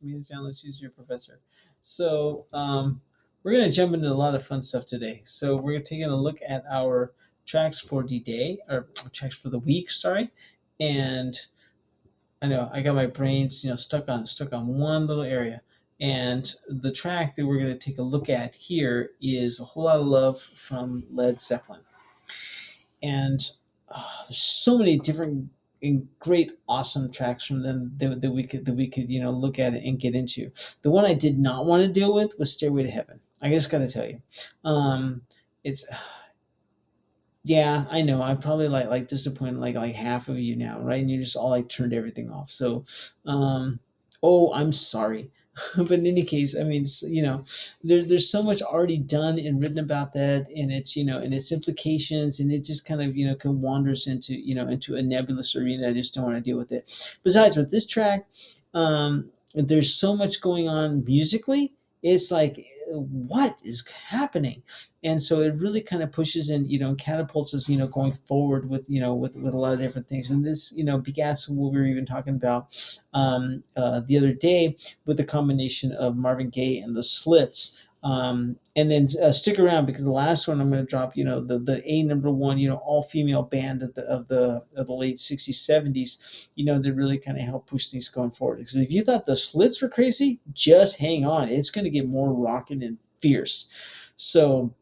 me and John. Let's use your professor. So we're gonna jump into a lot of fun stuff today. So we're taking a look at our tracks for the day, or tracks for the week. Sorry, and I know I got my brains, stuck on one little area. And the track that we're gonna take a look at here is "A Whole Lot of Love" from Led Zeppelin. And there's so many different and great awesome tracks from them that we could look at and get into. The one I did not want to deal with was "Stairway to Heaven." I just got to tell you, it's yeah, I know. I probably like disappointed like half of you now, right? And you just all like turned everything off. So, um, oh, I'm sorry. But in any case, I mean, there's so much already done and written about that, and its implications, and it just kind of can wanders into a nebulous arena. I just don't want to deal with it. Besides, with this track, there's so much going on musically. It's like, what is happening? And so it really kind of pushes and catapults us going forward with a lot of different things. And this begats what we were even talking about the other day with the combination of Marvin Gaye and the Slits. And then stick around, because the last one I'm going to drop, the A number one, all female band of the late '60s, '70s, that really kind of help push things going forward. Because if you thought the Slits were crazy, just hang on, it's going to get more rocking and fierce. So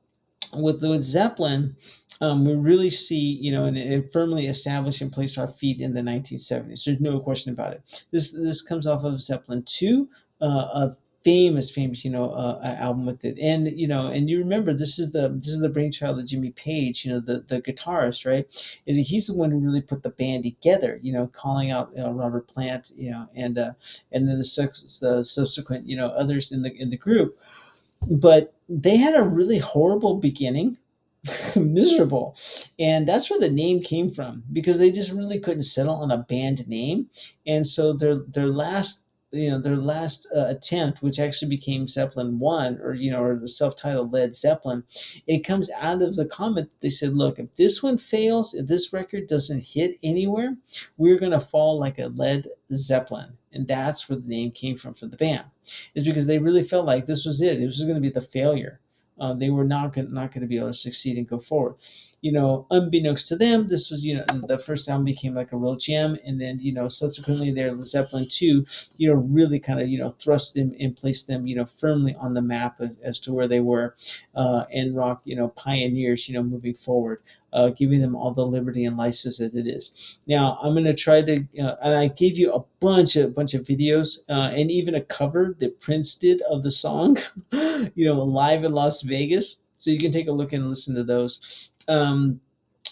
with Zeppelin, we really see, and firmly establish and place our feet in the 1970s. There's no question about it. This comes off of Zeppelin 2, a famous, album with it. And you remember, this is the brainchild of Jimmy Page, the guitarist, right? He's the one who really put the band together, calling out Robert Plant, and then the subsequent, others in the group. But they had a really horrible beginning, miserable, and that's where the name came from, because they just really couldn't settle on a band name. And so their last attempt, which actually became Zeppelin One, or the self-titled Led Zeppelin, it comes out of the comment. They said, look, if this one fails, if this record doesn't hit anywhere, we're going to fall like a Led Zeppelin. And that's where the name came from for the band, is because they really felt like this was it. It was going to be the failure. They were not going to be able to succeed and go forward. Unbeknownst to them, this was the first album became like a real gem, and then subsequently their Zeppelin 2, really kind of thrust them and placed them firmly on the map as to where they were, and rock pioneers moving forward, giving them all the liberty and license as it is. Now I'm going to try to, and I gave you a bunch of videos, and even a cover that Prince did of the song, live in Las Vegas. So you can take a look and listen to those. And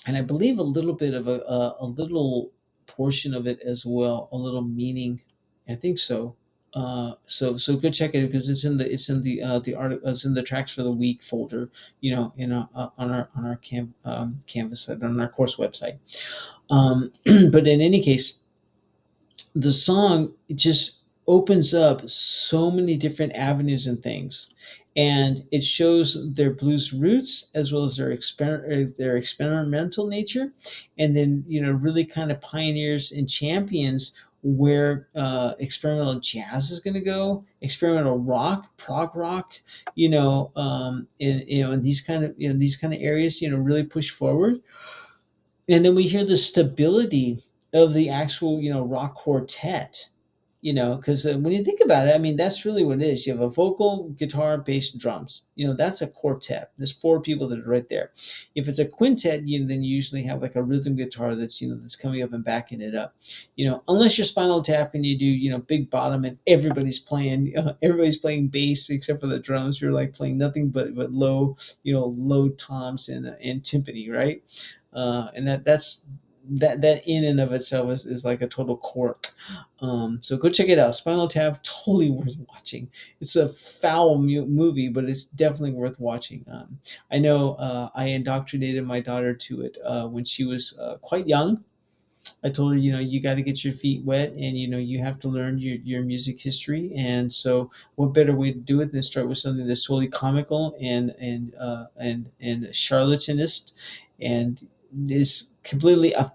I believe a little bit of a little portion of it as well, a little meaning. I think so. So go check it, because it's in the art, it's in the tracks for the week folder, on our Canvas site, on our course website. But in any case, the song just opens up so many different avenues and things, and it shows their blues roots as well as their experimental nature, and then really kind of pioneers and champions where experimental jazz is going to go, experimental rock, prog rock, in these kind of areas, really push forward. And then we hear the stability of the actual rock quartet, because when you think about it, I mean, that's really what it is. You have a vocal, guitar, bass, drums. That's a quartet. There's four people that are right there. If it's a quintet, then you usually have like a rhythm guitar that's coming up and backing it up. Unless you're Spinal Tap and you do big bottom, and everybody's playing bass except for the drums. You're like playing nothing but low toms and timpani, right? And that in and of itself is like a total quirk. So go check it out. Spinal Tap, totally worth watching. It's a foul movie, but it's definitely worth watching. I know I indoctrinated my daughter to it when she was quite young. I told her, you got to get your feet wet, and you have to learn your music history. And so, what better way to do it than start with something that's totally comical and charlatanist, and is completely a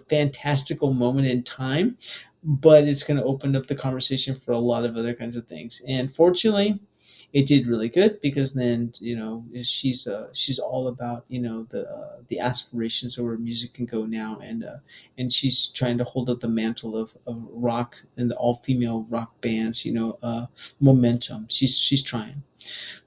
fantastical moment in time. but it's going to open up the conversation for a lot of other kinds of things. And fortunately, it did really good because then she's all about the aspirations of where music can go now, and she's trying to hold up the mantle of rock and the all female rock bands, momentum. She's trying.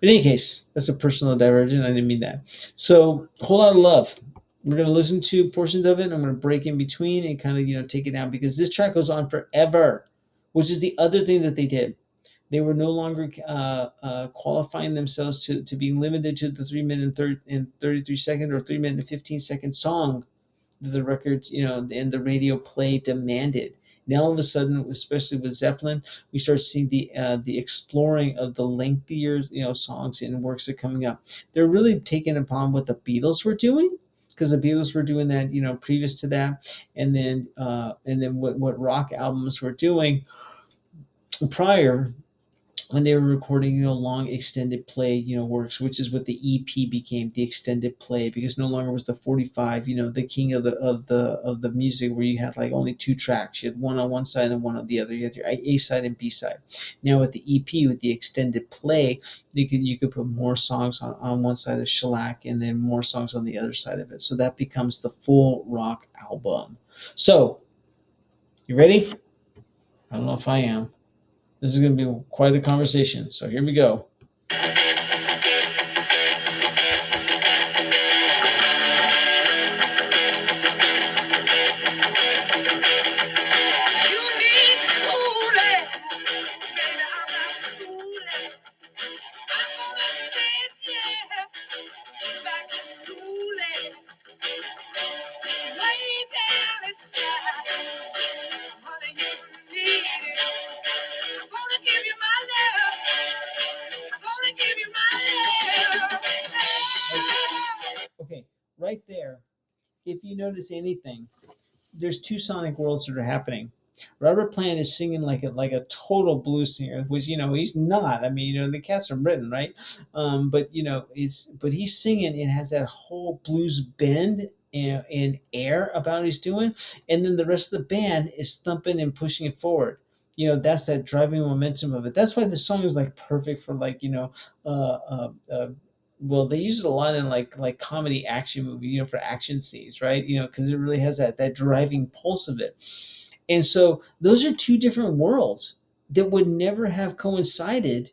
But in any case, that's a personal diversion. I didn't mean that. So, Whole Lot of Love. We're going to listen to portions of it. And I'm going to break in between and kind of, take it down because this track goes on forever, which is the other thing that they did. They were no longer qualifying themselves to be limited to the 3 minute and 33 second or 3 minute and 15 second song the records, and the radio play demanded. Now all of a sudden, especially with Zeppelin, we start seeing the exploring of the lengthier, songs and works that are coming up. They're really taking upon what the Beatles were doing, because the Beatles were doing that, previous to that, and then what rock albums were doing prior when they were recording, long extended play, works, which is what the EP became, the extended play, because no longer was the 45, the king of the music, where you had like only two tracks. You had one on one side and one on the other. You had your A side and B side. Now with the EP, with the extended play, you could put more songs on one side of shellac and then more songs on the other side of it. So that becomes the full rock album. So, you ready? I don't know if I am. This is going to be quite a conversation. So here we go. You need cooling. Baby, I'm not fooling. I'm gonna send you back to schooling. Way down inside. Honey, you need it. I'm gonna give you my love. I'm gonna give you my love. Okay, right there. If you notice anything, there's two sonic worlds that are happening. Robert Plant is singing like a total blues singer, which he's not. I mean, the cats are Britain, right? But he's singing. It has that whole blues bend and air about what he's doing, and then the rest of the band is thumping and pushing it forward. That's that driving momentum of it. That's why the song is like perfect for well, they use it a lot in like comedy action movie, for action scenes, right? Because it really has that driving pulse of it. And so those are two different worlds that would never have coincided,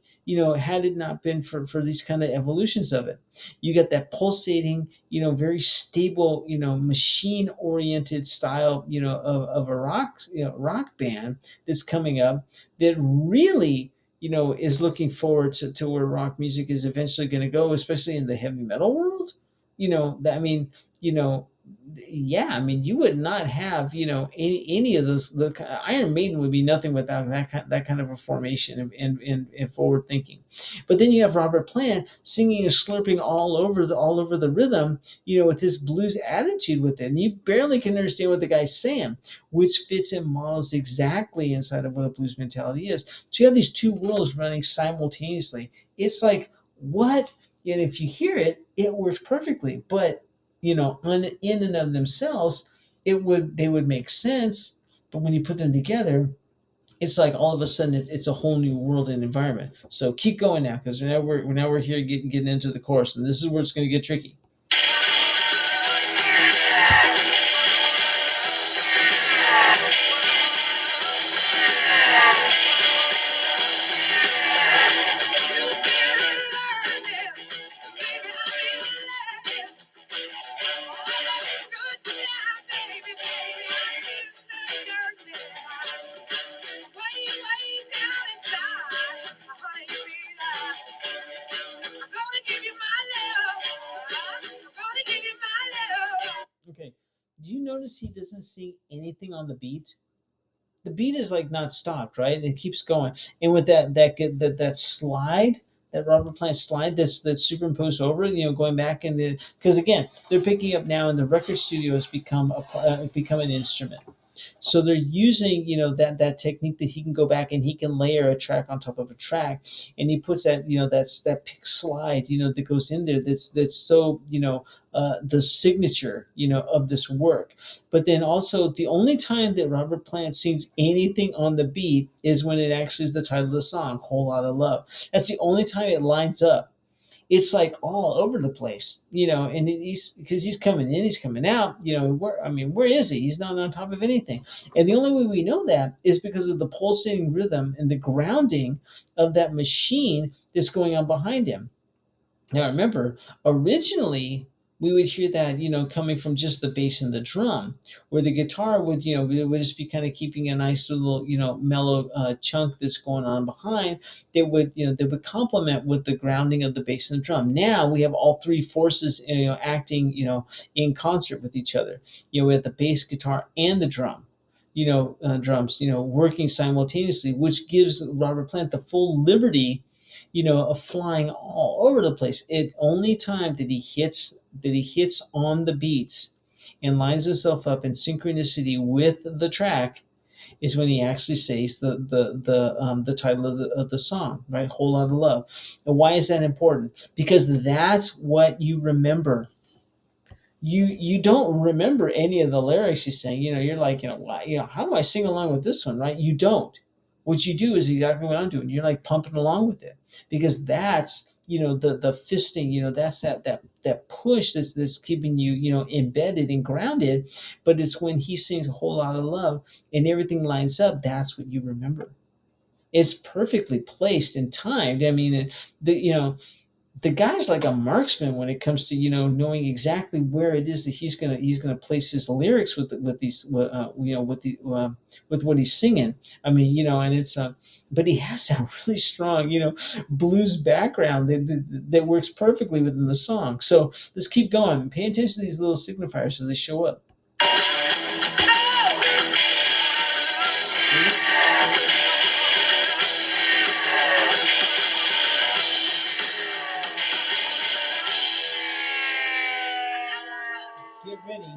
had it not been for these kind of evolutions of it. You get that pulsating, very stable, machine oriented style, of a rock band that's coming up that really is looking forward to where rock music is eventually going to go, especially in the heavy metal world. That, I mean, you know, yeah, I mean, you would not have, any of those. The Iron Maiden would be nothing without that kind of a formation and forward thinking. But then you have Robert Plant singing and slurping all over the rhythm, with his blues attitude with it, and you barely can understand what the guy's saying, which fits and models exactly inside of what a blues mentality is. So you have these two worlds running simultaneously. It's like what? And if you hear it, it works perfectly. But in and of themselves, they would make sense. But when you put them together, it's like all of a sudden it's a whole new world and environment. So keep going now, because now we're here getting into the chorus, and this is where it's going to get tricky. Okay. Do you notice he doesn't sing anything on the beat? The beat is like not stopped, right? It keeps going, and with that slide, that Robert Plant slide that's superimposed over it, going back in the, because again they're picking up now, and the record studio has become an instrument. So they're using, that technique that he can go back and he can layer a track on top of a track, and he puts that, that pick slide, that goes in there. That's so, the signature, of this work. But then also the only time that Robert Plant sings anything on the beat is when it actually is the title of the song, "Whole Lot of Love." That's the only time it lines up. It's like all over the place, and he's because he's coming in, he's coming out, where is he? He's not on top of anything. And the only way we know that is because of the pulsating rhythm and the grounding of that machine that's going on behind him. Now remember, originally we would hear that, coming from just the bass and the drum, where the guitar would, would just be kind of keeping a nice little, mellow chunk that's going on behind. They would complement with the grounding of the bass and the drum. Now we have all three forces, acting, in concert with each other. We have the bass, guitar, and the drum. Drums, working simultaneously, which gives Robert Plant the full liberty, of flying all over the place. It only time that he hits on the beats and lines himself up in synchronicity with the track is when he actually says the title of the song, right? "Whole Lot of Love." And why is that important? Because that's what you remember. You don't remember any of the lyrics he's saying. You're like, why, how do I sing along with this one, right? You don't. What you do is exactly what I'm doing. You're like pumping along with it because that's, the fisting, that's that push that's keeping you, embedded and grounded. But it's when he sings "A Whole Lot of Love" and everything lines up, that's what you remember. It's perfectly placed and timed. I mean, the guy's like a marksman when it comes to, knowing exactly where it is that he's gonna place his lyrics with these, with what he's singing. I mean, and it's but he has that really strong, blues background that works perfectly within the song. So let's keep going. Pay attention to these little signifiers as they show up. Get ready.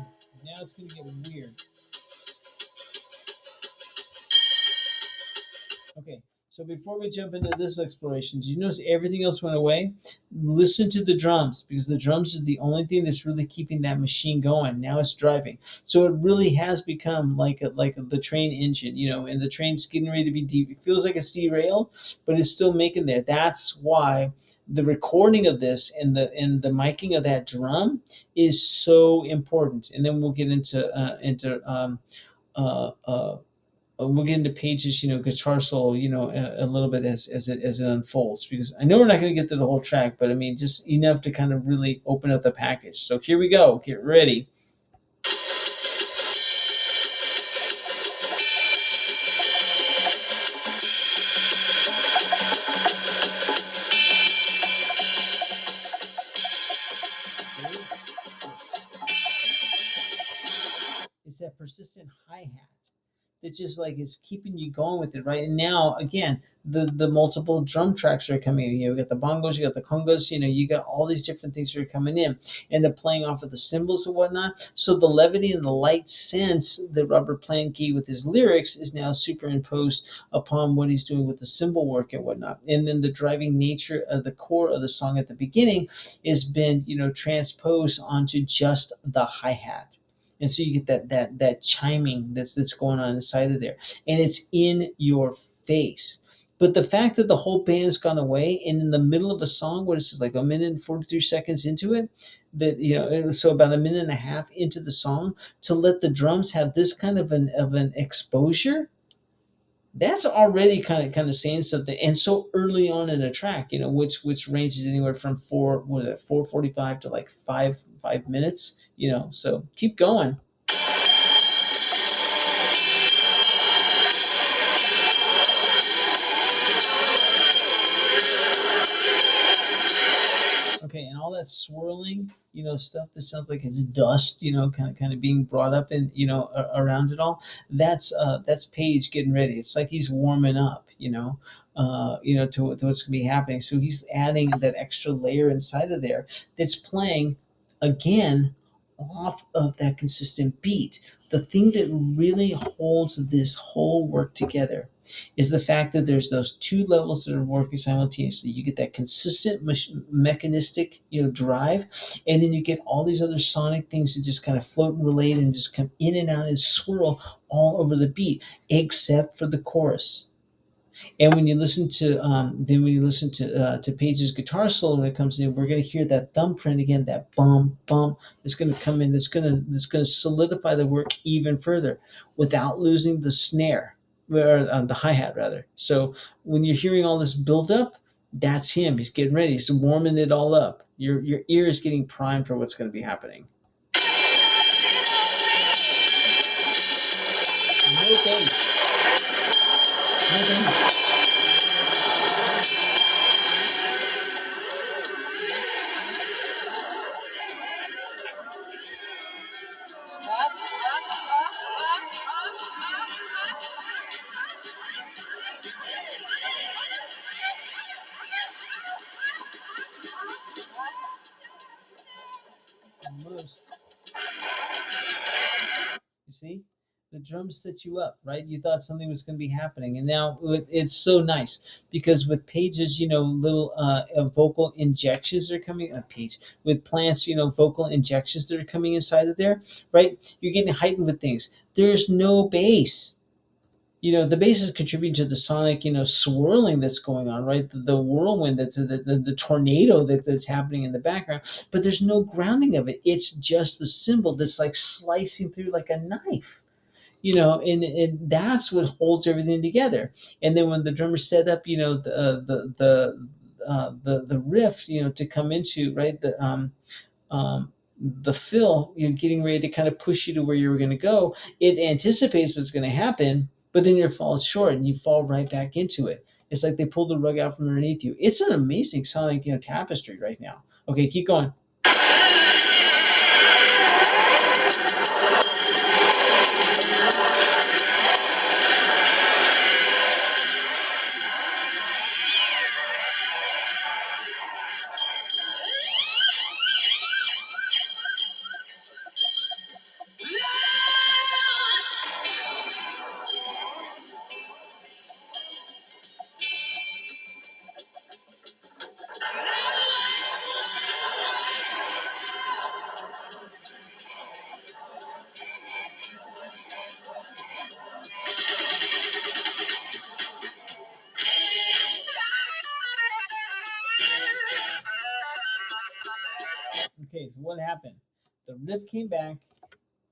Now it's gonna get weird. Okay, so before we jump into this exploration, did you notice everything else went away? Listen to the drums because the drums is the only thing that's really keeping that machine going. Now it's driving, so it really has become the train engine, and the train's getting ready to be deep. It feels like it's derailed, but it's still making there. That's why the recording of this and the miking of that drum is so important. And then we'll get into we'll get into Page's, guitar solo, a little bit as it unfolds, because I know we're not going to get to the whole track, but I mean just enough to kind of really open up the package. So here we go. Get ready. It's that persistent hi hat. It's just like it's keeping you going with it, right? And now again, the multiple drum tracks are coming in. You got the bongos, you got the congas, you got all these different things that are coming in, and they're playing off of the cymbals and whatnot. So the levity and the light sense that Robert Plant gave with his lyrics is now superimposed upon what he's doing with the cymbal work and whatnot. And then the driving nature of the core of the song at the beginning has been, transposed onto just the hi hat, and so you get that chiming that's going on inside of there, and it's in your face. But the fact that the whole band has gone away, and in the middle of a song, what is this, like a minute and 43 seconds into it, that so about a minute and a half into the song, to let the drums have this kind of an exposure, that's already kind of saying something. And so early on in a track, which ranges anywhere from 4:45 to like 5 minutes, so keep going. Okay, and all that swirling, stuff that sounds like it's dust, kind of being brought up and around it all. That's Page getting ready. It's like he's warming up, to what's gonna be happening. So he's adding that extra layer inside of there that's playing again off of that consistent beat. The thing that really holds this whole work together is the fact that there's those two levels that are working simultaneously. You get that consistent mechanistic, drive, and then you get all these other sonic things that just kind of float and relate and just come in and out and swirl all over the beat, except for the chorus. And when you listen to when you listen to Page's guitar solo when it comes in, we're going to hear that thumbprint again, that bum bum that's going to come in. That's going to solidify the work even further, without losing the snare or the hi hat rather. So when you're hearing all this build up, that's him. He's getting ready. He's warming it all up. Your ear is getting primed for what's going to be happening. No bass. No bass. Almost. You see, the drums set you up, right? You thought something was going to be happening, and now it's so nice because with Pages, little vocal injections are coming. Page with Plants, vocal injections that are coming inside of there, right? You're getting heightened with things. There's no bass. The bass is contributing to the sonic, swirling that's going on, right? The whirlwind the tornado that's happening in the background, but there's no grounding of it. It's just the cymbal that's like slicing through like a knife, and that's what holds everything together. And then when the drummer set up, the riff, to come into, right, the fill, getting ready to kind of push you to where you were going to go. It anticipates what's going to happen, but then you fall short and you fall right back into it. It's like they pulled the rug out from underneath you. It's an amazing sonic, tapestry right now. Okay, keep going. Okay, so what happened? The riff came back,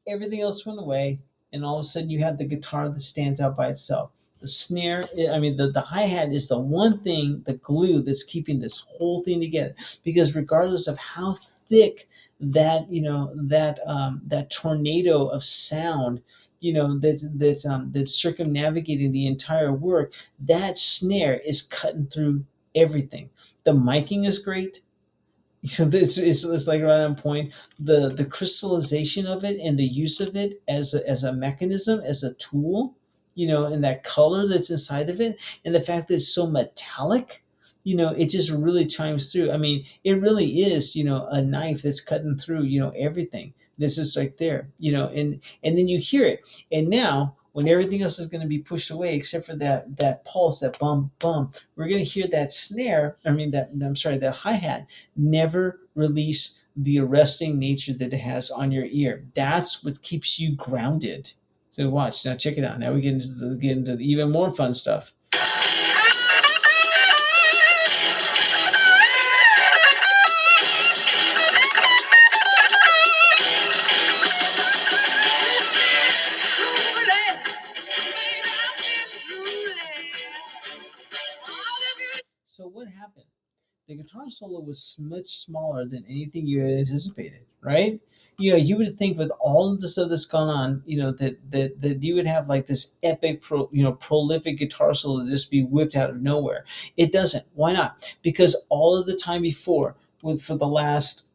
everything else went away, and all of a sudden you have the guitar that stands out by itself. The snare, I mean, the hi-hat is the one thing, the glue that's keeping this whole thing together. Because regardless of how thick that tornado of sound, that's circumnavigating the entire work, that snare is cutting through everything. The miking is great. It's like right on point. The crystallization of it and the use of it as a mechanism, as a tool, and that color that's inside of it, and the fact that it's so metallic, it just really chimes through. I mean, it really is, a knife that's cutting through, everything. This is right there, and then you hear it, and now when everything else is going to be pushed away except for that pulse, that bum bum, we're going to hear that snare. I mean, that hi hat never release the arresting nature that it has on your ear. That's what keeps you grounded. So watch now. Check it out. Now we get into even more fun stuff. So what happened? The guitar solo was much smaller than anything you had anticipated, right? You would think with all of the stuff that's gone on, that you would have like this epic, prolific guitar solo that just be whipped out of nowhere. It doesn't. Why not? Because all of the time before, for the last,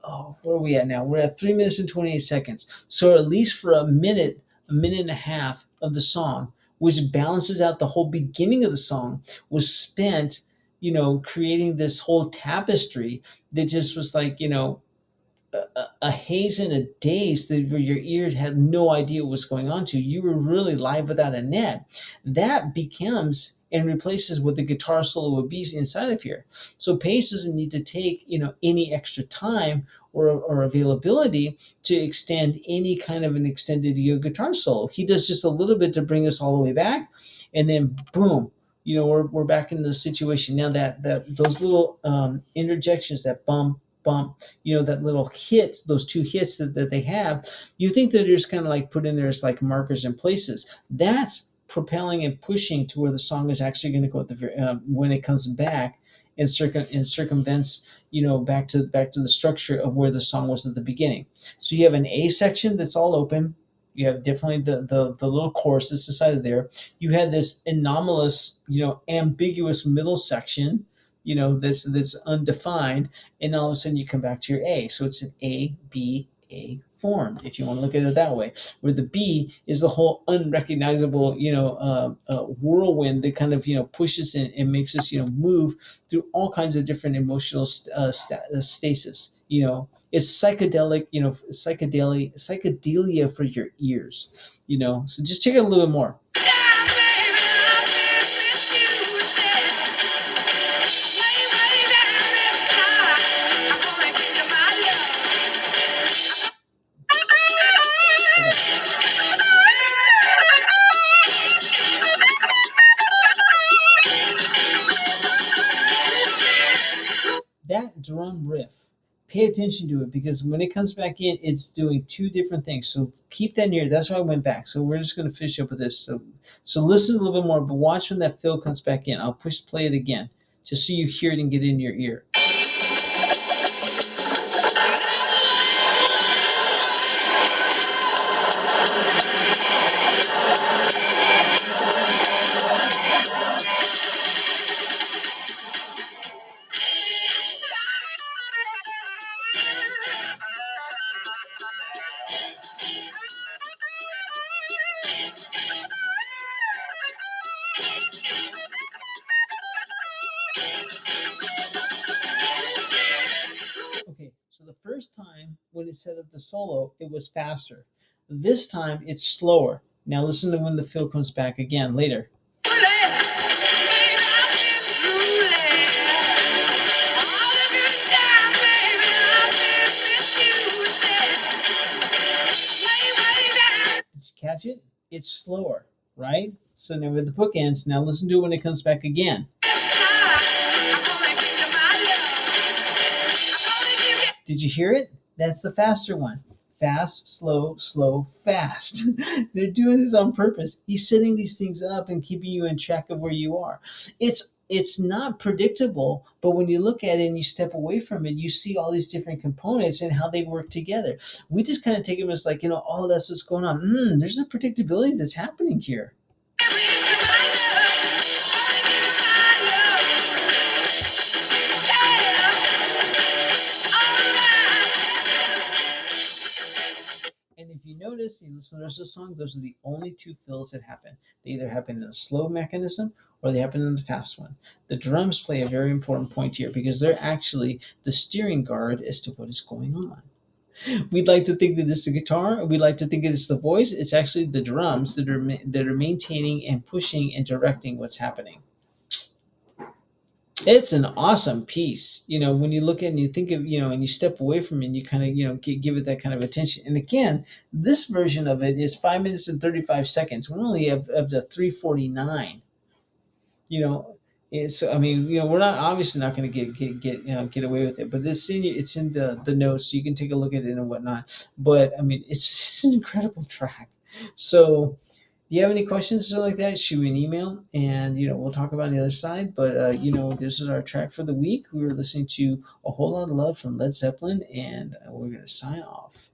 where are we at now? We're at 3 minutes and 28 seconds. So at least for a minute and a half of the song, which balances out the whole beginning of the song, was spent creating this whole tapestry that just was like, a haze and a daze that where your ears had no idea what was going on to. You were really live without a net. That becomes and replaces what the guitar solo would be inside of here. So Page doesn't need to take any extra time or availability to extend any kind of an extended guitar solo. He does just a little bit to bring us all the way back, and then boom, we're back in the situation now that those little interjections, that bump, that little hits, those two hits that they have, you think they're just kind of like put in there as like markers in places. That's propelling and pushing to where the song is actually going to go at when it comes back and circumvents back to the structure of where the song was at the beginning. So you have an A section that's all open. You have definitely the little chorus that's decided there. You had this anomalous, ambiguous middle section, that's undefined, and all of a sudden you come back to your A. So it's an A form, if you want to look at it that way. Where the B is the whole unrecognizable, whirlwind that kind of pushes and makes us move through all kinds of different emotional stasis. It's psychedelic, psychedelia for your ears. So just check it a little bit more. That drum riff, pay attention to it, because when it comes back in, it's doing two different things. So keep that in your ear. That's why I went back. So we're just going to finish up with this. So listen a little bit more, but watch when that fill comes back in. I'll push play it again just so you hear it and get it in your ear. Okay, so the first time when it set up the solo, it was faster. This time it's slower. Now listen to when the fill comes back again later. Did you catch it? It's slower, right? So now with the bookends, now listen to it when it comes back again. Did you hear it? That's the faster one. Fast, slow, slow, fast. They're doing this on purpose. He's setting these things up and keeping you in track of where you are. It's not predictable, but when you look at it and you step away from it, you see all these different components and how they work together. We just kind of take them as like, oh, that's what's going on. There's a predictability that's happening here. And if you notice, you listen to the rest of the song, those are the only two fills that happen. They either happen in a slow mechanism or they happen in the fast one. The drums play a very important point here because they're actually the steering guard as to what is going on. We'd like to think that it's the guitar. We'd like to think that it's the voice. It's actually the drums that are maintaining and pushing and directing what's happening. It's an awesome piece, when you look at it and you think of, and you step away from it and you kind of, give it that kind of attention. And again, this version of it is 5 minutes and 35 seconds. We're only up to 3:49, you know. So I mean, we're not obviously not going to get away with it, but it's in the notes, so you can take a look at it and whatnot. But I mean, it's an incredible track. So if you have any questions or something like that, shoot me an email, and we'll talk about the other side. But this is our track for the week. We were listening to "A Whole Lot of Love" from Led Zeppelin, and we're gonna sign off.